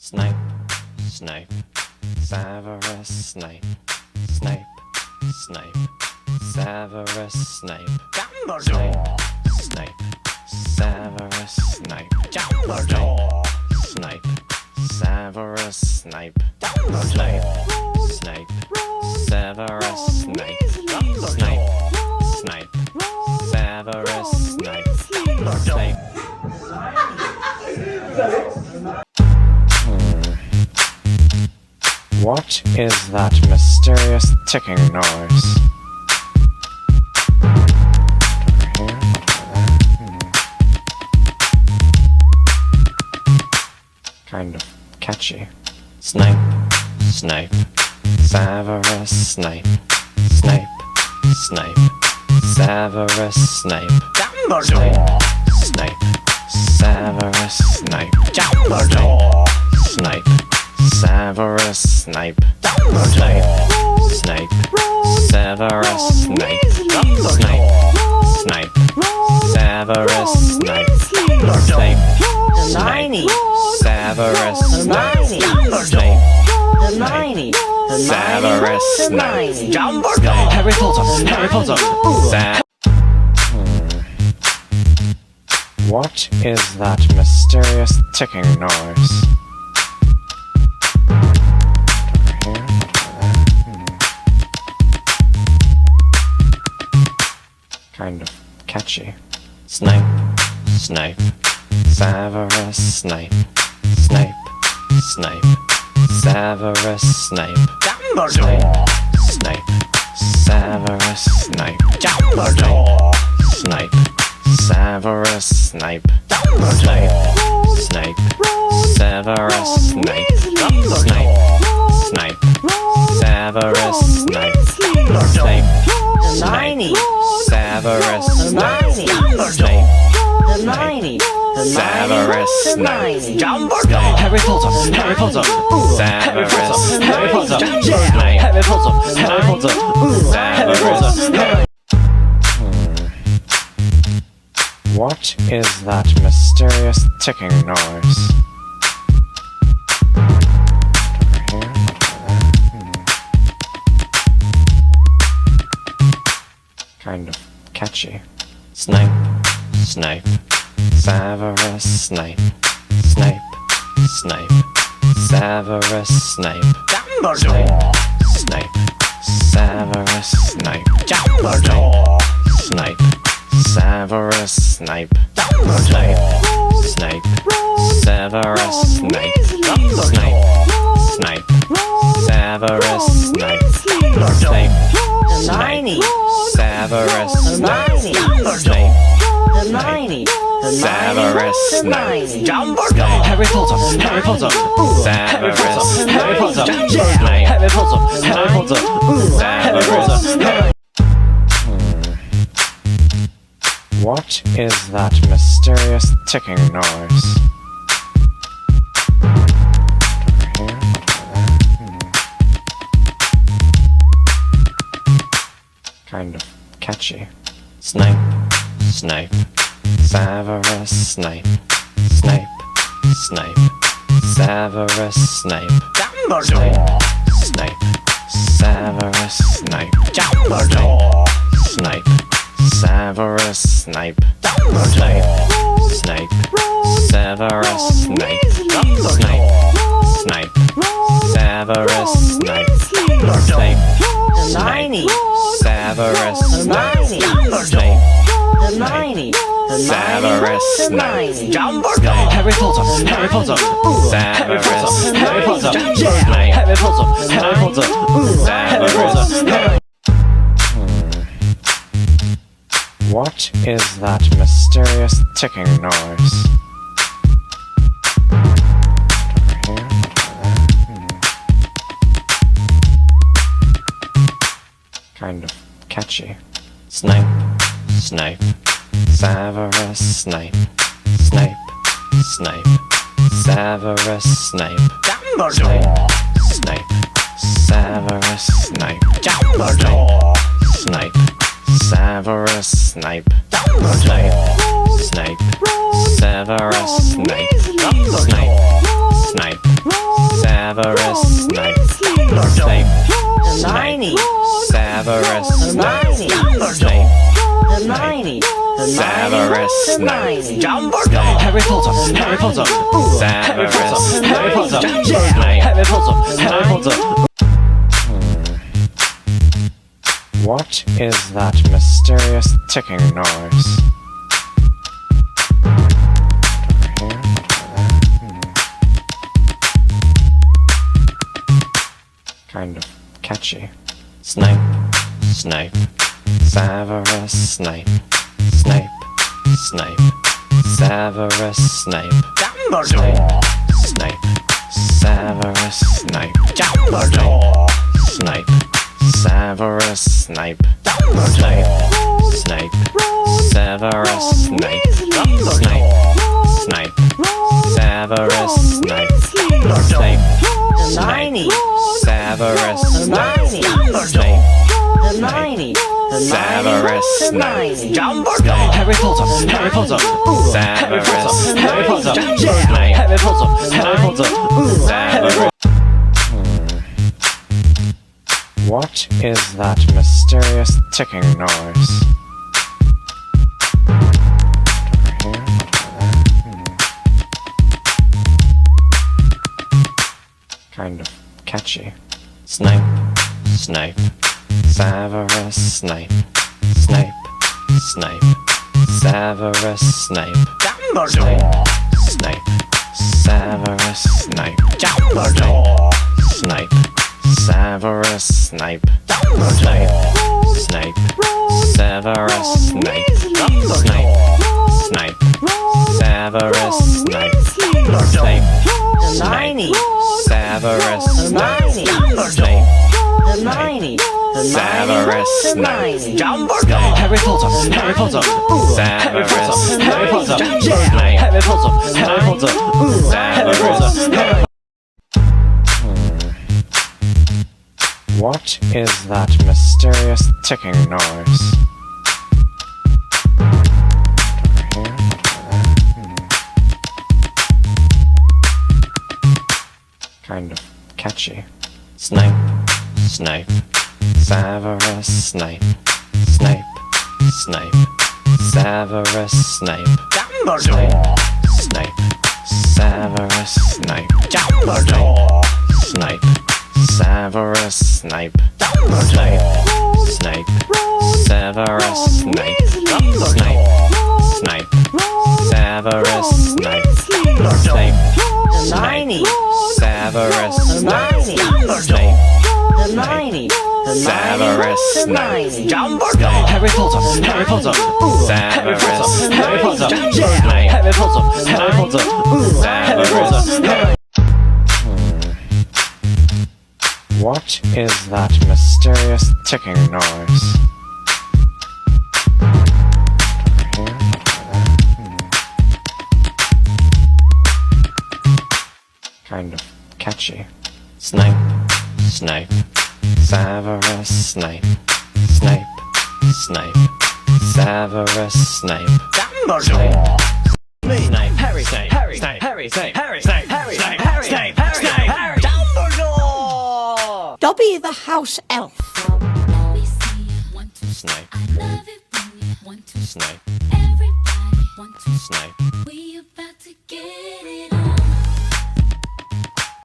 Snipe, snipe, Severus Snape. Snape, snipe, Severus Snape. Dumbledore! Snape, Severus Snape. Dumbledore! Snape, Severus Snape. Dumbledore! Snape, Severus Snape. Snape, Snape, Severus Snape. Snape. What is that mysterious ticking noise? Kind of catchy. Snape, Snape, Severus Snape. Snape, Snape, Severus Snape. Dumbledore! Snape, Severus Snape. Dumbledore! Snape, Severus Snape. Dumbledore! Snape, Severus Snape. Snape, Snape, Severus Snape. Snape, Hermione! Severus Hermione! Snape. Hermione! Severus Snape. Dumbledore! Harry Potter! Harry Potter! What is that mysterious ticking noise? Kind of catchy. Snape, Snape, Severus Snape. Snape, Snape, Severus Snape. Dumbledore! Snape, Severus Snape. Dumbledore! Snape, Severus Snape. Dumbledore! Snape, Severus Snape. Snape, Snape, Severus Snape. Snape, Hermione! Severus Hermione! Snape. Hermione! Severus Snape. Dumbledore! Harry Potter! Harry Potter! Severus Harry Potter! Snape. Harry Potter! Harry Potter! Severus. What is that mysterious ticking noise? Kind of catchy. Snape, Snape, Severus Snape. Snape, Snape, Severus Snape. Dumbledore! Snape, Severus Snape. Dumbledore! Snape, Severus Snape. Dumbledore! Snape, Severus Snape. Snape, Snape, Severus Snape. Snape, Hermione! Severus Hermione! Snape. Hermione! Severus Snape. Dumbledore! Harry Potter! Harry Potter! Severus Harry Potter! Snape. Harry Potter! Harry Potter! Severus. What is that mysterious ticking noise? Kind of catchy. Snape, Snape, Severus Snape. Snape, Snape, Severus Snape. Dumbledore! Snape, Severus Snape. Dumbledore! Snape, Severus Snape. Dumbledore! Snape, Severus Snape. Snape, Snape, Severus Snape. Snape, Hermione! Severus Hermione! Snape. Hermione! Severus Snape. Dumbledore! Harry Potter! Harry Potter! Severus Harry Potter! Snape. Harry Potter! Harry Potter! Severus. What is that mysterious ticking noise? Kind of catchy. Snape, Snape, Severus Snape. Snape, Snape, Severus Snape. Dumbledore! Snape, Severus Snape. Dumbledore! Snape, Severus Snape. Dumbledore! Snape, Severus Snape. Snape, Snape, Severus Snape. Snape. Hermione. Severus Snape. Dumbledore. Hermione. Severus Snape. Dumbledore. Harry Potter. Harry Potter. Severus Harry Potter. Snape. Harry Potter. Harry Potter. What is that mysterious ticking noise? Over here? Kind of catchy. Snape, Snape, Severus Snape, Snape, Snape, Severus Snape, Dumbledore. Snape, Severus Snape, Dumbledore. Snape, Severus Snape, Dumbledore. Snape, Severus Snape, Dumbledore. Snape, Severus Snape, Snape. Hermione. Severus Hermione. Snape, Hermione. Severus Snape, Dumbledore. Harry Potter. Harry Potter. Harry Potter. Harry Potter. Harry Potter. Harry Potter. Severus. What is that mysterious ticking noise? Over here? Kind of catchy. Snape, Snape, Severus Snape, Snape, Snape, Severus Snape, Dumbledore. Snape, Severus Snape, Dumbledore. Snape, Severus Snape, Dumbledore. Snape, Severus Snape, Snape, Snape, Severus Snape, Snape, Hermione. Severus Snape, Hermione. Snape, Hermione. Severus Snape, Dumbledore. Harry Potter. Harry Potter. Harry Potter. Severus Harry Potter. Snape, Harry Potter. Harry Potter. Harry Potter. What is that mysterious ticking noise? Over here? Kind of catchy. Snape, Snape, Severus Snape, Snape, Snape, Severus Snape, Dumbledore. Snape, Severus Snape, Dumbledore. Snape, Severus Snape, Dumbledore. Snape, Severus Snape, Snape, Snape, Severus Snape, Snape, Hermione. Severus Hermione. Snape, Hermione. Severus Snape, Dumbledore. Harry Potter. Harry Potter. Harry Potter. Harry Potter. Harry Potter. Harry Potter. Harry Potter. What is that mysterious ticking noise? Over here? Kind of catchy. Snape, Snape, Severus Snape, Snape, Snape, Severus Snape, Dumbledore. Snape. Harry. Snape. Harry. Snape. Harry. Snape. Harry. Snape. Harry. Snape. Harry. Snape. Harry. Dumbledore. Dobby the house elf.